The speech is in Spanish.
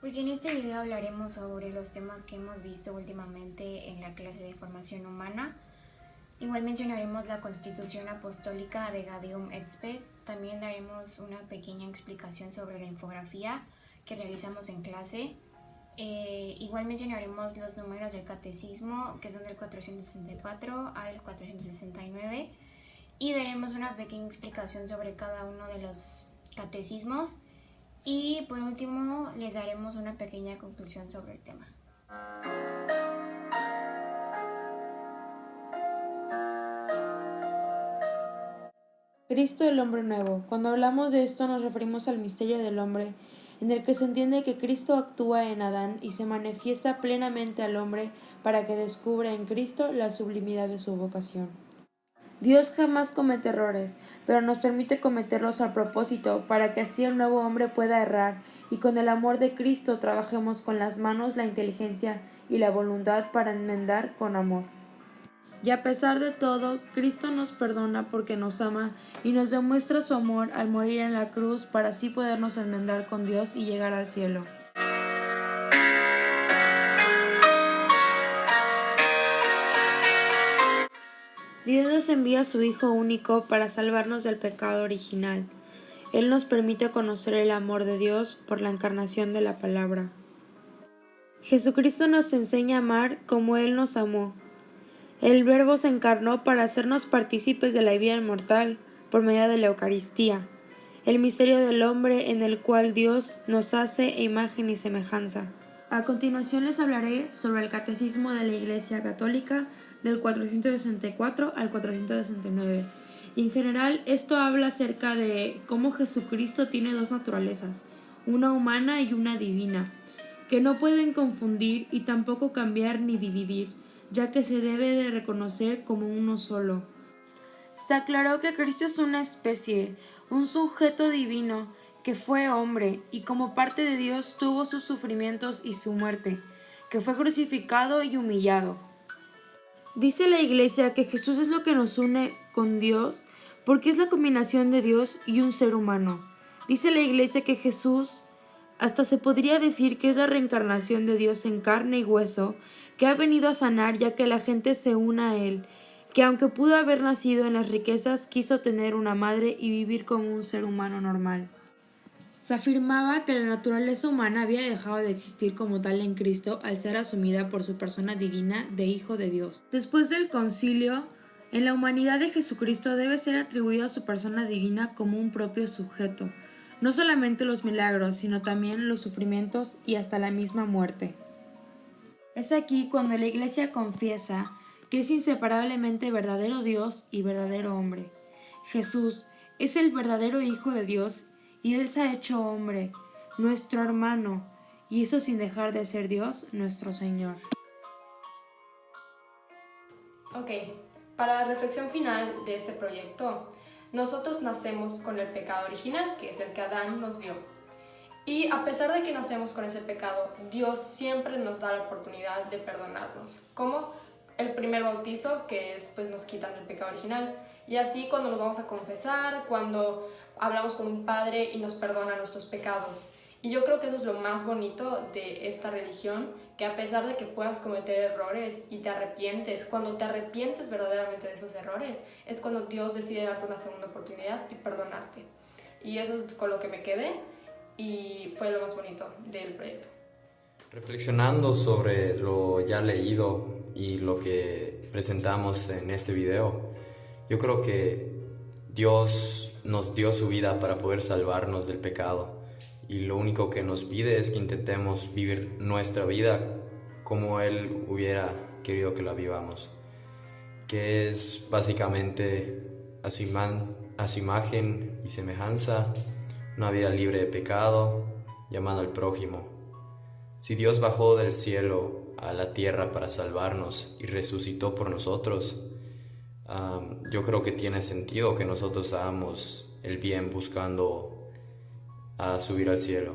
Pues en este video hablaremos sobre los temas que hemos visto últimamente en la clase de formación humana. Igual mencionaremos la Constitución Apostólica de Gaudium et Spes. También daremos una pequeña explicación sobre la infografía que realizamos en clase. Igual mencionaremos los números del catecismo, que son del 464 al 469, y daremos una pequeña explicación sobre cada uno de los catecismos. Y por último les daremos una pequeña conclusión sobre el tema. Cristo el hombre nuevo. Cuando hablamos de esto nos referimos al misterio del hombre, en el que se entiende que Cristo actúa en Adán y se manifiesta plenamente al hombre para que descubra en Cristo la sublimidad de su vocación. Dios jamás comete errores, pero nos permite cometerlos a propósito para que así el nuevo hombre pueda errar y con el amor de Cristo trabajemos con las manos, la inteligencia y la voluntad para enmendar con amor. Y a pesar de todo, Cristo nos perdona porque nos ama y nos demuestra su amor al morir en la cruz para así podernos enmendar con Dios y llegar al cielo. Dios nos envía a su Hijo único para salvarnos del pecado original. Él nos permite conocer el amor de Dios por la encarnación de la palabra. Jesucristo nos enseña a amar como Él nos amó. El Verbo se encarnó para hacernos partícipes de la vida inmortal por medio de la Eucaristía, el misterio del hombre en el cual Dios nos hace imagen y semejanza. A continuación les hablaré sobre el Catecismo de la Iglesia Católica del 464 al 469. Y en general esto habla acerca de cómo Jesucristo tiene dos naturalezas, una humana y una divina, que no pueden confundir y tampoco cambiar ni dividir, ya que se debe de reconocer como uno solo. Se aclaró que Cristo es una especie, un sujeto divino, que fue hombre y como parte de Dios tuvo sus sufrimientos y su muerte, que fue crucificado y humillado. Dice la Iglesia que Jesús es lo que nos une con Dios porque es la combinación de Dios y un ser humano. Dice la Iglesia que Jesús hasta se podría decir que es la reencarnación de Dios en carne y hueso, que ha venido a sanar ya que la gente se una a Él, que aunque pudo haber nacido en las riquezas, quiso tener una madre y vivir como un ser humano normal. Se afirmaba que la naturaleza humana había dejado de existir como tal en Cristo al ser asumida por su persona divina de Hijo de Dios. Después del concilio, en la humanidad de Jesucristo debe ser atribuida a su persona divina como un propio sujeto, no solamente los milagros, sino también los sufrimientos y hasta la misma muerte. Es aquí cuando la Iglesia confiesa que es inseparablemente verdadero Dios y verdadero hombre. Jesús es el verdadero Hijo de Dios y Él se ha hecho hombre, nuestro hermano, y eso sin dejar de ser Dios, nuestro Señor. Ok, para la reflexión final de este proyecto, nosotros nacemos con el pecado original, que es el que Adán nos dio. Y a pesar de que nacemos con ese pecado, Dios siempre nos da la oportunidad de perdonarnos. Como el primer bautizo, que es, pues nos quitan el pecado original. Y así cuando nos vamos a confesar, cuando hablamos con un padre y nos perdona nuestros pecados. Y yo creo que eso es lo más bonito de esta religión, que a pesar de que puedas cometer errores y te arrepientes, cuando te arrepientes verdaderamente de esos errores, es cuando Dios decide darte una segunda oportunidad y perdonarte. Y eso es con lo que me quedé y fue lo más bonito del proyecto. Reflexionando sobre lo ya leído y lo que presentamos en este video, yo creo que Dios nos dio su vida para poder salvarnos del pecado y lo único que nos pide es que intentemos vivir nuestra vida como Él hubiera querido que la vivamos, que es básicamente a su imagen y semejanza, una vida libre de pecado, llamando al prójimo. Si Dios bajó del cielo a la tierra para salvarnos y resucitó por nosotros, yo creo que tiene sentido que nosotros hagamos el bien buscando subir al cielo.